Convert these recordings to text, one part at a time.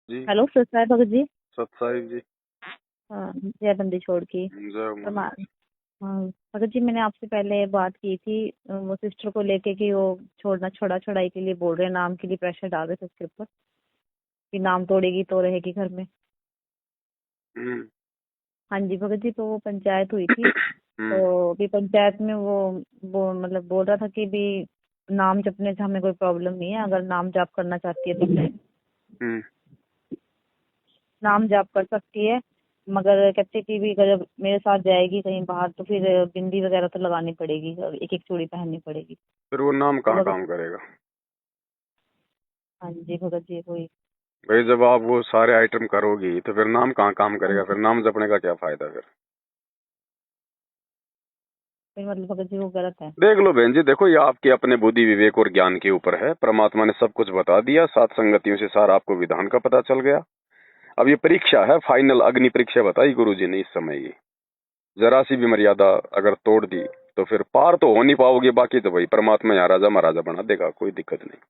जी। Hello सत्साई Bhagat ji. सत्साई जी। हाँ, जय बंदी छोड़ की जय प्रमाण। माता। हाँ, भगत जी मैंने आपसे पहले बात की थी वो सिस्टर को लेके कि वो छुड़ाई के लिए बोल रहे हैं, नाम के लिए प्रेशर डाल रहे थे उसके ऊपर कि नाम तोड़ेगी तो रहेगी घर में। हम्म। हाँ जी भगत जी, तो वो पंचायत हुई थी, हम्म। तो अभी पंचायत में वो मतलब बोल रहा था कि भी नाम जपने से हमें कोई प्रॉब्लम नहीं है, अगर नाम जाप करना चाहती है तो हम्म। नाम जाप कर सकती है, मगर कहते कि भी अगर मेरे साथ जाएगी कहीं बाहर तो फिर बिंदी वगैरह तो लगानी पड़ेगी और एक एक चूड़ी पहननी पड़ेगी। फिर वो नाम तो कहाँ भगत, काम करेगा? हाँ जी भगत जी वही। भाई जब आप वो सारे आइटम करोगी तो फिर नाम कहाँ काम हाँ करेगा? फिर जी, नाम जपने का क्या फायदा फिर? फिर मतलब भगत जी वो गलत है। देख लो बहन जी, देखो ये आपके अपने बुद्धि विवेक और ज्ञान के ऊपर है। परमात्मा ने सब कुछ बता दिया, सात संगतियों से सारा आपको विधान का पता चल गया। अब ये परीक्षा है, फाइनल अग्नि परीक्षा बताई गुरु जी ने इस समय की। जरा सी भी मर्यादा अगर तोड़ दी तो फिर पार तो हो नहीं पाओगे, बाकी तो भाई परमात्मा यहाँ राजा महाराजा बना देगा, कोई दिक्कत नहीं।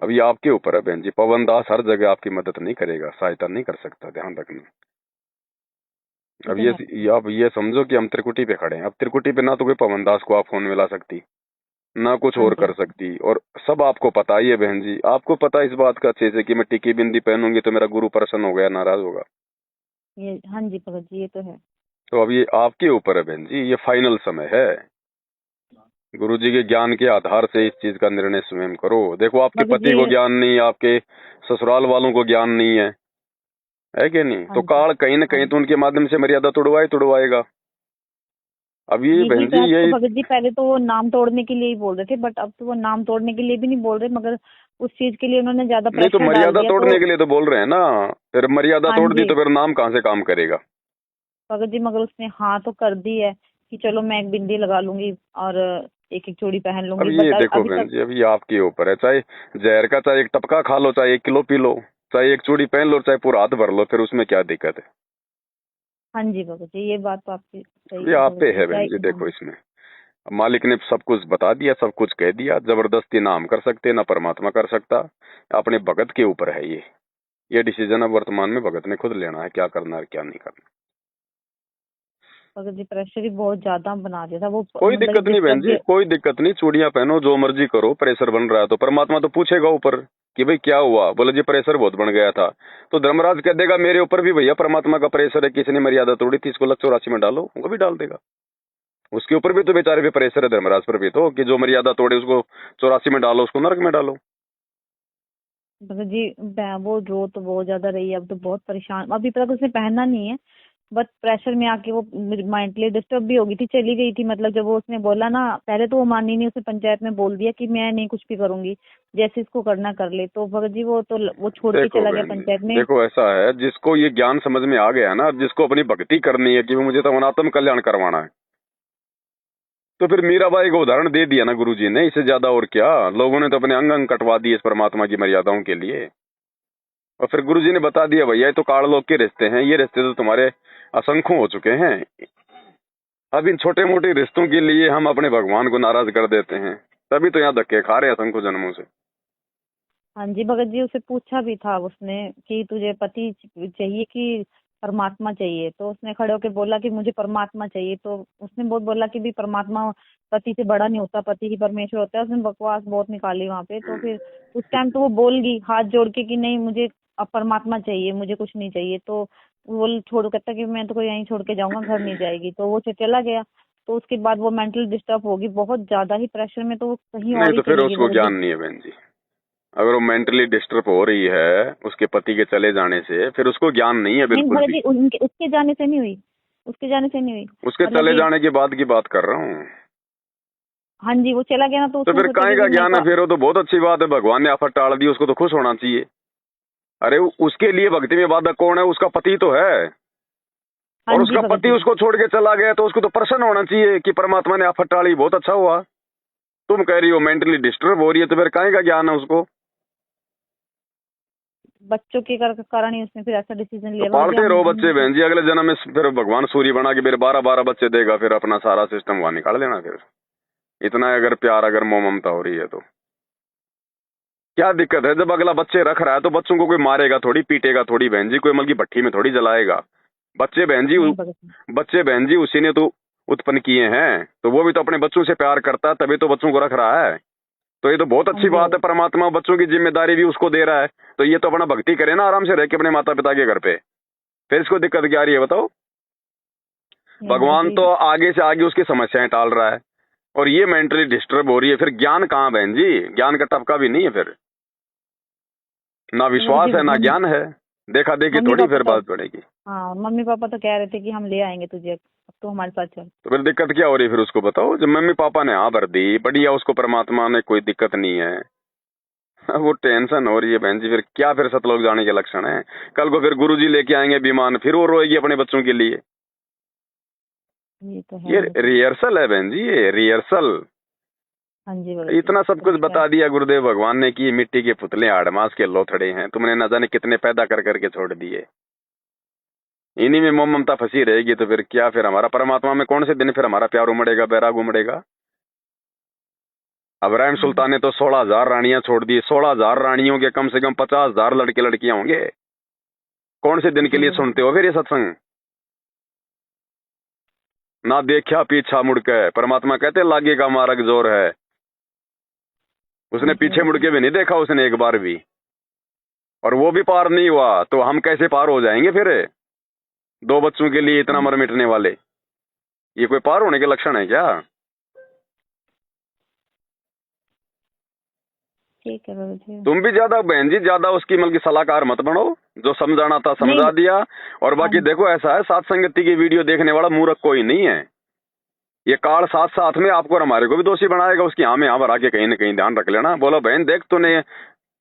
अब ये आपके ऊपर है बहन जी, पवन दास हर जगह आपकी मदद नहीं करेगा, सहायता नहीं कर सकता, ध्यान रखना। ये अब तो है। ये आप ये समझो कि हम त्रिकुटी पे खड़े हैं। अब त्रिकुटी पे ना तो कोई पवन दास को आप फोन मिला सकती, ना कुछ हाँ और जी, कर सकती, और सब आपको पता ही है बहन जी, आपको पता है इस बात का अच्छे से कि मैं टिकी बिंदी पहनूंगी तो मेरा गुरु प्रसन्न हो गया, नाराज होगा? ये हाँ जी भगत जी ये तो है। तो अब ये आपके ऊपर है बहन जी, ये फाइनल समय है। गुरु जी के ज्ञान के आधार से इस चीज का निर्णय स्वयं करो। देखो आपके भगत पति जी, को ज्ञान नहीं, आपके ससुराल वालों को ज्ञान नहीं है कि नहीं? हाँ तो जी, काल कहीं ना हाँ कहीं जी। तो उनके माध्यम से मर्यादा तुड़वाएगा। अब ये यही बहन तो जी है, तो यही। भगत जी पहले तो वो नाम तोड़ने के लिए ही बोल रहे थे, बट अब तो वो नाम तोड़ने के लिए भी नहीं बोल रहे, मगर उस चीज के लिए उन्होंने ज्यादा नहीं तो प्रेशर डाल मर्यादा दिया तो। तोड़ने के लिए तो बोल रहे हैं ना। फिर मर्यादा हाँ तोड़ दी जी तो फिर नाम कहाँ से काम करेगा? भगत जी, मगर उसने हाँ तो कर दी है कि चलो मैं एक बिंदी लगा लूंगी और एक एक चूड़ी पहन अब लूंगी, ये बट देखो अभी बहन तक। जी, अब ये आपके ऊपर है। चाहे जहर का, चाहे एक टपका खा लो, चाहे 1 किलो पी लो, चाहे एक चूड़ी पहन लो, चाहे पूरा हाथ भर लो, फिर उसमें क्या दिक्कत है? हाँ जी भगत जी, ये बात तो आपकी सही ये है आप भगत पे जी, है क्या। बहन जी, हाँ देखो जी इसमें अब मालिक ने सब कुछ बता दिया, सब कुछ कह दिया। जबरदस्ती ना हम कर सकते, ना परमात्मा कर सकता। अपने भगत के ऊपर है ये डिसीजन अब वर्तमान में भगत ने खुद लेना है, क्या करना है क्या नहीं करना। भगत जी, प्रेशर ही बहुत ज्यादा बना दिया था वो, कोई मतलब दिक्कत नहीं बहन डिस्टर्ब जी, भी। कोई दिक्कत नहीं, चूड़ियां पहनो, जो मर्जी करो। प्रेशर बन रहा है तो परमात्मा तो पूछेगा ऊपर कि भाई क्या हुआ? बोले जी प्रेशर बहुत बन गया था। तो धर्मराज कह देगा मेरे ऊपर भी भैया परमात्मा का प्रेशर है, किसी ने मर्यादा तोड़ी थी, इसको 184 में डालो, वो भी डाल देगा। उसके ऊपर भी तो बेचारे पे प्रेशर है, धर्मराज पर भी, तो कि जो मर्यादा तोड़े उसको 84 में डालो, उसको नरक में डालो। भगत जी वो रो तो बहुत ज्यादा रही है, अब तो बहुत परेशान, अभी तक उसने पहनना नहीं है, बट प्रेशर में आके वो मेंटली डिस्टर्ब भी हो गई थी, चली गई थी। मतलब जब वो उसने बोला ना, पहले तो वो मानी नहीं, उसने पंचायत में बोल दिया कि मैं नहीं कुछ भी करूंगी, जैसे इसको करना कर ले, तो भगत जी वो छोड़ के देखो चला गया बहन जी, पंचायत में। देखो ऐसा है, जिसको ये ज्ञान समझ में आ गया ना, जिसको अपनी भक्ति करनी है कि मुझे तो अनात्म कल्याण करवाना है, तो फिर मीराबाई को उदाहरण दे दिया ना गुरु जी ने, इससे ज्यादा और क्या? लोगों ने तो अपने अंग अंग कटवा दिए इस परमात्मा की मर्यादाओं के लिए। और फिर गुरु जी ने बता दिया भैया ये तो काललोक के रिश्ते हैं, ये रिश्ते तो तुम्हारे असंख्यों हो चुके हैं। अब इन छोटे मोटे रिश्तों के लिए हम अपने भगवान को नाराज कर देते हैं, तभी तो यहाँ धक्के खा रहे हैं असंख्यों जन्मों से। हाँ जी भगत जी, उसे पूछा भी था उसने कि तुझे पति चाहिए कि परमात्मा चाहिए, तो उसने खड़े होकर बोला कि मुझे परमात्मा चाहिए, तो उसने बहुत बोला कि भी परमात्मा पति से बड़ा नहीं होता, पति ही परमेश्वर होता है। उसने बकवास बहुत निकाली वहां पे, तो फिर उस टाइम तो वो बोल गई हाथ जोड़ के कि नहीं मुझे अब परमात्मा चाहिए, मुझे कुछ नहीं चाहिए। तो वो छोड़ कहता कि मैं तो कोई यहीं छोड़ के जाऊंगा, घर नहीं जाएगी, तो वो चला गया। तो उसके बाद वो मेंटल डिस्टर्ब होगी बहुत ज्यादा ही प्रेशर में, तो वो कहीं नहीं और ही तो फिर चली गई उसको भगत ज्ञान जी। नहीं है बहन जी। अगर वो मेंटली डिस्टर्ब हो रही है उसके पति के चले जाने से, फिर उसको ज्ञान नहीं है नहीं बिल्कुल भरत भी। जी, उनके उसके जाने से नहीं हुई, उसके जाने से नहीं हुई। उसके मतलब चले कि जाने के बाद की बात कर रहा हूँ। हाँ जी, वो चला गया ना, तो तो उसने फिर सोचा काहे कि का भी मेरे ज्ञान है? को। फिर वो तो बहुत अच्छी बात है, भगवान ने आफत टाल दी, उसको तो खुश होना चाहिए। अरे उसके लिए भक्ति में बाधक कौन है? उसका पति तो है। हाँ और जी उसका भगत पति जी। उसको छोड़ के चला गया, तो उसको तो प्रसन्न होना चाहिए कि परमात्मा ने आफत टाली, बहुत अच्छा हुआ। तुम कह रही हो मेंटली डिस्टर्ब हो रही है, तो फिर काहे का ज्ञान है उसको? बच्चों के कारण ही उसने फिर ऐसा डिसीजन तो लिया भगत जी। पालते रहो हम बच्चे तो। बहन जी, अगले जन्म में फिर भगवान सूर्य बना के फिर 12-12 बच्चे देगा, फिर अपना सारा सिस्टम वहां निकाल लेना। फिर इतना अगर प्यार, अगर मोह ममता हो रही है तो क्या दिक्कत है? जब अगला बच्चे रख रहा है तो बच्चों को कोई मारेगा थोड़ी, पीटेगा थोड़ी बहन जी, कोई मतलब की भट्टी में थोड़ी जलाएगा। बच्चे बहन जी, नहीं भगत जी। बच्चे बहन जी उसी ने तो उत्पन्न किए हैं, तो वो भी तो अपने बच्चों से प्यार करता है, तभी तो बच्चों को रख रहा है। तो ये तो बहुत हाँ अच्छी जी बात है, भगत परमात्मा बच्चों की जिम्मेदारी भी उसको दे रहा है, तो ये तो अपना भक्ति करे ना आराम से रह के अपने माता पिता के घर पे। फिर इसको दिक्कत क्या आ रही है बताओ? नहीं भगत भगवान जी। तो आगे से आगे उसकी समस्याएं टाल रहा है, और ये मेंटली डिस्टर्ब हो रही है। फिर ज्ञान कहाँ बहन जी? ज्ञान का टपका भी नहीं है, फिर ना तो भगत विश्वास जी है ना ज्ञान है, देखा देखी मम्मी थोड़ी पापा फिर तो, बात पड़ेगी। हाँ मम्मी पापा तो कह रहे थे कि हम ले आएंगे तुझे, अब तो हमारे साथ चल। तो फिर दिक्कत क्या हो रही है? फिर उसको बताओ, जब मम्मी पापा ने हाँ भर दी, बढ़िया, उसको परमात्मा ने कोई दिक्कत नहीं है। वो टेंशन हो रही है बहन जी, फिर क्या? फिर सतलोक जाने के लक्षण है। कल को फिर गुरुजी लेके आएंगे विमान, फिर वो रोएगी अपने बच्चों के लिए। ये तो है ये भगत जी। रिहर्सल है बहन जी, ये रिहर्सल। हाँ जी भगत जी इतना सब कुछ समझ गए। बता दिया गुरुदेव भगवान ने कि मिट्टी के पुतले आड़मास के लोथड़े हैं, तुमने न जाने कितने पैदा कर करके छोड़ दिए। इन्हीं में मोह ममता फंसी रहेगी तो फिर क्या? फिर हमारा परमात्मा में कौन से दिन फिर हमारा प्यार उमड़ेगा, बैराग उमड़ेगा? अब्राहिम हम्म, सुल्तान ने तो 16,000 रानियां छोड़ दी। 16,000 रानियों के कम से कम 50,000 लड़के लड़कियां होंगे। कौन से दिन के जी लिए भगत सुनते हो फिर ये सत्संग? ना देखा पीछा मुड़ के, परमात्मा कहते लागे का मार्ग जोर है। हाँ उसने जी पीछे भगत मुड़ जी। के भी नहीं देखा उसने एक बार भी, और वो भी पार नहीं हुआ, तो हम कैसे पार हो जाएंगे फिर? दो बच्चों के लिए इतना हम्म, मर मिटने वाले, ये कोई पार होने के लक्षण है क्या? ठीक है भगत जी। तुम भी ज्यादा बहन जी, ज्यादा उसकी मतलब की सलाहकार मत बनो। जो समझाना था नहीं समझा दिया। और हाँ बाकी देखो, ऐसा है, सात संगति की वीडियो देखने वाला मूर्ख कोई नहीं है। ये काल साथ साथ में आपको और हमारे को भी दोषी बनाएगा। उसकी हाँ में हाँ भरा के कहीं ना कहीं ध्यान रख लेना। बोलो बहन देख, तूने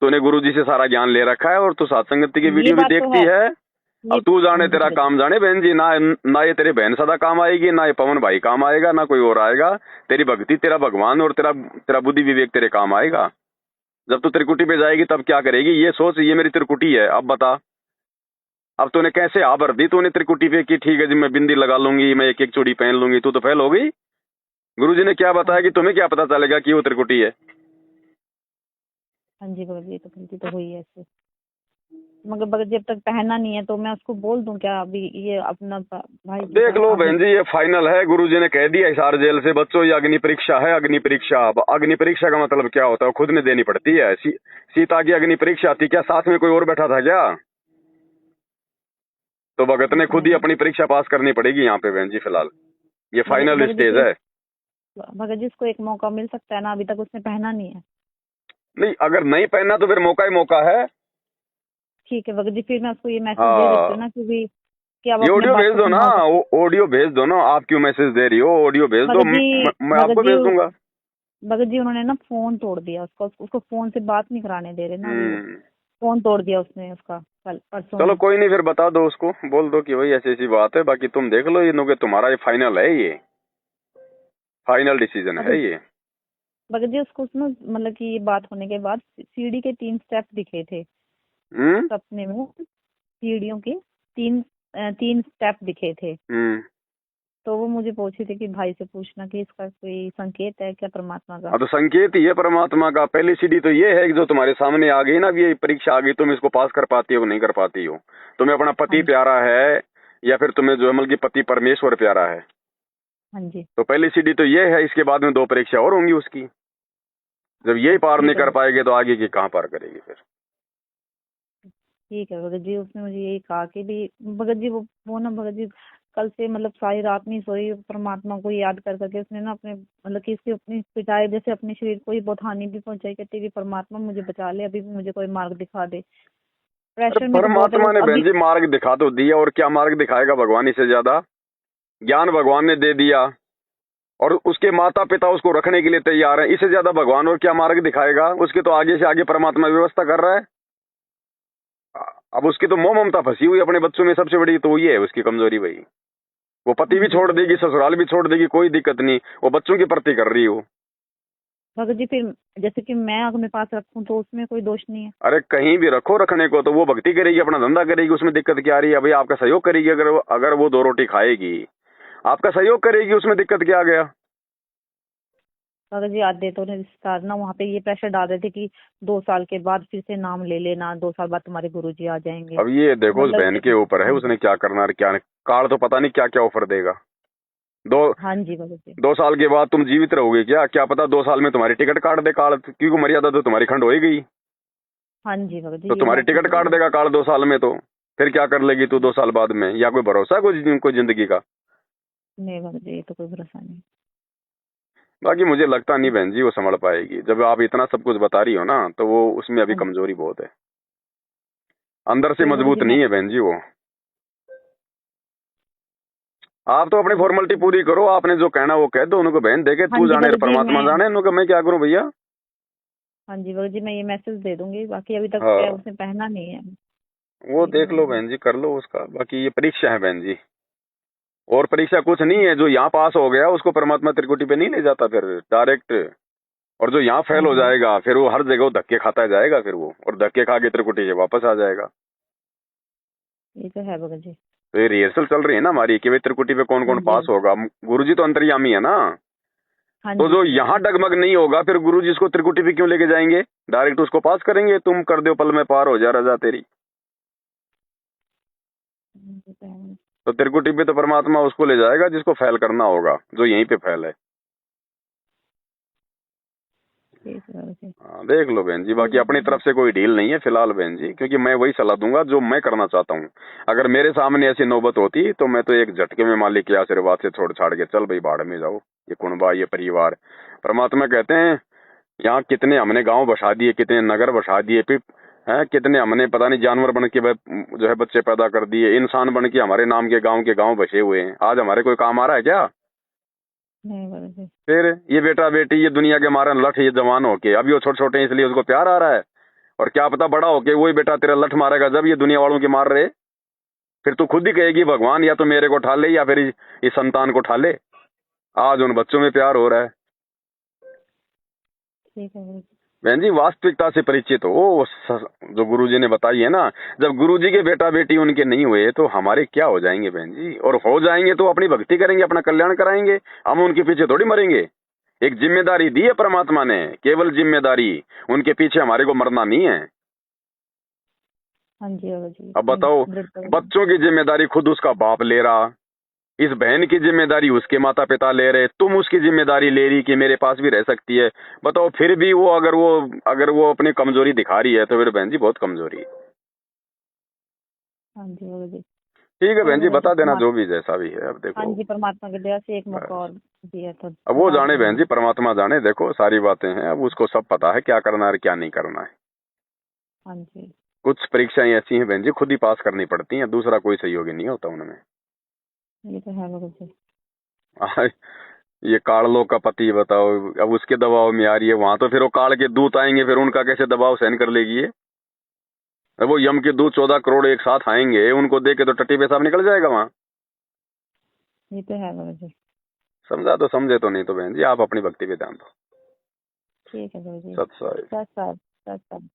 तूने गुरुजी से सारा ज्ञान ले रखा है और तू सात संगति की ये वीडियो भी बात तो देखती है। है। ये अब तू हाँ जाने जी तेरा भगत जी। काम जाने बहन जी, ना ये तेरी बहन सदा काम आएगी, ना ये पवन भाई काम आएगा, ना कोई और आएगा। तेरी भक्ति, तेरा भगवान और तेरा तेरा बुद्धि विवेक तेरे काम आएगा। जब तू त्रिकुटी पे जाएगी तब क्या करेगी ये सोच। ये मेरी त्रिकुटी है, अब बता। अब तूने कैसे आ भर दी तूने त्रिकुटी पे कि ठीक है जी मैं बिंदी लगा लूंगी, मैं एक एक चूड़ी पहन लूंगी, तू तो फेल हो गई। गुरुजी ने क्या हाँ बताया कि तुम्हें क्या पता चलेगा कि वो त्रिकुटी है? हाँ जी भगत जी, तो गलती तो हुई है इससे। मगर भगत जी अब तक पहना नहीं है तो मैं उसको बोल दूं क्या अभी? ये अपना भाई जी देख का लो आगे। बहन जी, ये फाइनल है। गुरुजी ने कह दिया हिसार जेल से, बच्चों ये अग्नि परीक्षा है। अग्नि परीक्षा, अब अग्नि परीक्षा का मतलब क्या होता है? खुद में देनी पड़ती है। सीता की अग्नि परीक्षा थी क्या? साथ में कोई और बैठा था क्या? तो भगत ने ऐसा खुद ही नहीं अपनी परीक्षा पास करनी पड़ेगी यहाँ पे बहन जी। फिलहाल ये भगत फाइनल भगत जी स्टेज फिर, है। भगत जी उसको एक मौका मिल सकता है ना, अभी तक उसने पहना नहीं है। नहीं, अगर नहीं पहनना तो फिर मौका ही मौका है। ठीक है भगत जी, फिर मैं उसको ये मैसेज दे देती हूँ हाँ, ना कि अब ये अपने ऑडियो बात भेज को दो ना, संभाल सकते हैं। ऑडियो भेज दो ना। आप क्यों मैसेज दे रही हो? ऑडियो भेज दो, भगत जी मैं भगत आपको जी भेज दूंगा। भगत जी उन्होंने ना फोन तोड़ दिया उसको उसको फोन से बात नहीं कराने दे रहे ना अभी वो। हम्म। फोन तोड़ दिया उसने उसका कल परसों चलो ही। कोई नहीं, फिर बता दो उसको, बोल दो कि भाई ऐसी ऐसी बात है। बाकी तुम देख लो, ये नो कि तुम्हारा ये फाइनल है, ये फाइनल डिसीजन है भगत ये। भगत जी उसको ना मतलब कि ये बात होने के बाद सीढ़ी के 3 स्टेप दिखे थे हम्म। सपने में। सीढ़ियों के 3 स्टेप दिखे थे। हम्म। तो वो मुझे पूछी थी कि भाई से पूछना कि इसका कोई संकेत है क्या परमात्मा का। अब तो संकेत ही है परमात्मा का। पहली सीढ़ी तो ये है कि जो तुम्हारे सामने आ गई ना, अब ये परीक्षा आ गई, तुम इसको पास कर पाती हो नहीं कर पाती हो। तुम्हें अपना हाँ पति जी प्यारा है, या फिर तुम्हें जो अमल की पति परमेश्वर प्यारा है? हाँ जी। तो पहली सीढ़ी तो ये है। इसके बाद में 2 परीक्षा और होंगी उसकी। जब यही पार नहीं ठीक है कर पाएगी तो आगे की कहाँ पार करेगी फिर? ठीक है भगत जी, उसने मुझे यही कहा कि भी भगत जी वो ना भगत जी कल से मतलब सारी रात नहीं सोई, परमात्मा को याद कर करके उसने ना अपने मतलब कि इसकी अपनी पिटाई जैसे अपने शरीर को ही बहुत हानि भी पहुंचाई। कहती कि परमात्मा मुझे बचा ले, अभी भी मुझे कोई मार्ग दिखा दे। अरे प्रेशर में तो बहुत है वो परमात्मा ने बहन अभी। जी मार्ग दिखा तो दिया, और क्या मार्ग दिखाएगा भगवान इससे ज्यादा? ज्ञान भगवान ने दे दिया, और उसके माता पिता उसको रखने के लिए तैयार हैं। इससे ज्यादा भगवान और क्या मार्ग दिखाएगा? उसके तो आगे से आगे परमात्मा व्यवस्था कर रहा है। अब उसकी तो मोह ममता फंसी हुई अपने बच्चों में, सबसे बड़ी तो ये है उसकी कमजोरी भाई। वो पति भी जी छोड़ भगत देगी, जी। ससुराल भी छोड़ देगी, कोई दिक्कत नहीं, वो बच्चों की प्रति कर रही हो। भगत जी फिर जैसे कि मैं अपने पास रखूं तो उसमें कोई दोष नहीं है। अरे कहीं भी रखो, रखने को तो वो भक्ति करेगी, अपना धंधा करेगी, उसमें दिक्कत क्या आ रही है? भाई आपका सहयोग करेगी, अगर वो 2 रोटी खाएगी, आपका सहयोग करेगी, उसमें दिक्कत क्या आ गया? भगत जी आधे तो रिश्तेदार ना वहाँ पे ये प्रेशर डाल रहे थे कि 2 साल के बाद फिर से नाम ले लेना, 2 साल बाद तुम्हारे गुरुजी आ जाएंगे। अब ये देखो उस मतलब बहन के ऊपर है, हाँ उसने जी, क्या करना है क्या नहीं। कार्ड तो पता नहीं क्या क्या ऑफर देगा। दो हाँ जी भगत जी। 2 साल के बाद तुम जीवित रहोगे क्या, क्या पता 2 साल में तुम्हारी टिकट काट दे कार्ड, क्योंकि मर्यादा तो तुम्हारी खंड हो ही गई। हाँ जी भगत तो जी, ये तुम्हारी बात तो टिकट सही काट है। देगा कार्ड 2 साल में, तो फिर क्या कर लेगी तू 2 साल बाद में? या कोई भरोसा है कोई जिंदगी का? नहीं भगत जी, ये तो कोई भरोसा नहीं। बाकी मुझे लगता नहीं बहन जी वो संभल पाएगी। जब आप इतना सब कुछ बता रही हो ना, तो वो उसमें अभी हाँ जी, कमजोरी बहुत है, अंदर से ठीक है भगत जी। मजबूत मैं नहीं है बहन जी वो। आप तो अपनी फॉर्मेलिटी पूरी करो, आपने जो कहना वो कह दो उनको, बहन देखे हाँ तू जी जाने और भगत जी, परमात्मा जाने, उनको मैं क्या करूं भैया। हाँ जी भगत जी, मैं ये मैसेज दे दूंगी। बाकी अभी तक क्या हाँ, उसने पहना नहीं है। वो ठीक है देख लो भगत जी। बहन जी, कर लो उसका। बाकी ये परीक्षा है बहन जी, और परीक्षा कुछ नहीं है। जो यहाँ पास हो गया उसको परमात्मा त्रिकुटी पे नहीं ले जाता फिर डायरेक्ट, और जो यहाँ हाँ फेल हो जी, जाएगा फिर वो हर जगह वो धक्के खाता जाएगा फिर वो, और धक्के खा के त्रिकुटी से वापस आ जाएगा। ये तो है भगत जी। तो ये रिहर्सल चल रही है ना हमारी कि भाई त्रिकुटी पे कौन हाँ कौन जी, पास होगा। गुरुजी तो अंतर्यामी है ना, हाँ तो जी जो भगत यहाँ जी। डगमग नहीं होगा फिर गुरुजी इसको त्रिकुटी पे क्यों लेके जाएंगे? डायरेक्ट उसको पास करेंगे, तुम कर दो पल में पार हो जा रजा तेरी। ये तो है। तो त्रिकुटी पे तो परमात्मा उसको ले जाएगा जिसको फेल करना होगा, जो यहीं पे फेल है। ठीक है भगत जी। हाँ, देख लो बहन जी। ठीक बाकी है अपनी भगत जी। तरफ से कोई डील नहीं है फिलहाल बहन जी, क्योंकि मैं वही सलाह दूंगा जो मैं करना चाहता हूँ। अगर मेरे सामने ऐसी नौबत होती तो मैं तो एक झटके में मालिक के आशीर्वाद से छोड़ छाड़ के चल भाई भाड़ में जाओ, ये कुनबा ये परिवार। परमात्मा कहते हैं यहाँ कितने हमने गांव बसा दिए, कितने नगर बसा दिए, फिर हैं कितने हमने पता नहीं जानवर बन के जो है बच्चे पैदा कर दिए, इंसान बन के हमारे नाम के गांव बसे हुए हैं। आज हमारे कोई काम आ रहा है क्या? नहीं भगत जी। फिर ये बेटा बेटी ये दुनिया के मारे लठ, ये जवान होके अभी वो छोटे छोटे हैं इसलिए उसको प्यार आ रहा है, और क्या पता बड़ा होके वही बेटा तेरा लठ मारेगा जब ये दुनिया वालों की मार रहे। फिर तू खुद ही कहेगी भगवान या तो मेरे को उठा ले या फिर इस संतान को उठा ले। आज उन बच्चों में प्यार हो रहा है। ठीक है भगत जी। बहन जी वास्तविकता से परिचित हो, जो गुरुजी ने बताई है ना, जब गुरुजी के बेटा बेटी उनके नहीं हुए तो हमारे क्या हो जाएंगे बहन जी? और हो जाएंगे तो अपनी भक्ति करेंगे, अपना कल्याण कराएंगे, हम उनके पीछे थोड़ी मरेंगे। एक जिम्मेदारी दी है परमात्मा ने, केवल जिम्मेदारी, उनके पीछे हमारे को मरना नहीं है। हाँ जी भगत जी, अब इतनी बताओ, दृढ़ता। बच्चों की जिम्मेदारी खुद उसका बाप ले रहा, इस बहन की जिम्मेदारी उसके माता पिता ले रहे, तुम उसकी जिम्मेदारी ले रही कि मेरे पास भी रह सकती है। बताओ, फिर भी वो अगर वो अपनी कमजोरी दिखा रही है तो फिर बहन जी बहुत कमजोरी है। हाँ जी भगत जी। ठीक है चलो बहन जी, भगत जी, बता देना जो भी जैसा भी है। अब हाँ देखो, जी, परमात्मा की दया से एक मौका बस और दिया तो अब वो जवाब जाने बहन दूंगी। जी, परमात्मा जाने। देखो सारी बातें हैं, अब उसको सब पता है क्या करना है और क्या नहीं करना है। हाँ जी, कुछ परीक्षाएं ऐसी हैं बहन जी खुद ही पास करनी पड़ती हैं, दूसरा कोई सहयोगी नहीं होता उनमें। ये तो है भगत जी। ये काल का पति बताओ, अब उसके दबाव में आ रही है वहां, तो फिर वो काल के दूत आएंगे, फिर उनका कैसे दबाव सहन कर लेगी ये? अब वो यम के दूत 14 करोड़ एक साथ आएंगे, उनको देख के तो टट्टी पेशाब निकल जाएगा वहां। ये तो है भगत जी। समझा तो समझे, तो नहीं तो बहन जी आप अपनी भक्ति पे ध्यान दो। ठीक है भगत जी। सत्संग। सत सत सत सत।